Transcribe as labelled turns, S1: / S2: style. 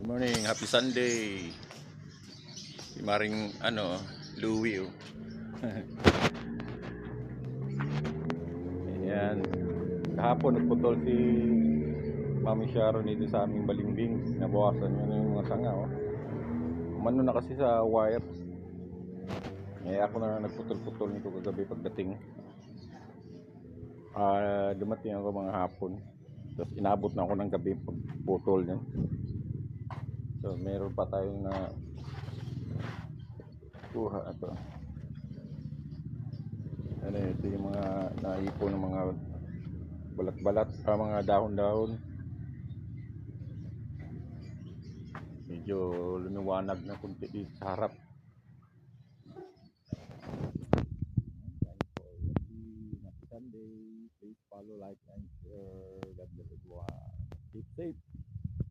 S1: Morning, happy Sunday. Si Maring Louie oh. Ayan. Kahapon nagputol si Mami Sharon dito sa aming balimbing. Nabawasan yun yung mga sanga oh. Umano na kasi sa wire. Ako na nagputol-putol nito kagabi pagdating. Dumating ako mga hapon. Tapos inabot na ako ng gabi pagputol niyan. So meron pa tayong na kuha ito. Ito yung mga naipon ng mga balat-balat, mga dahon-dahon. Medyo lumiwanag na kunti dito sa harap. Happy Sunday. Please follow, like, and share. God bless everyone. Keep safe.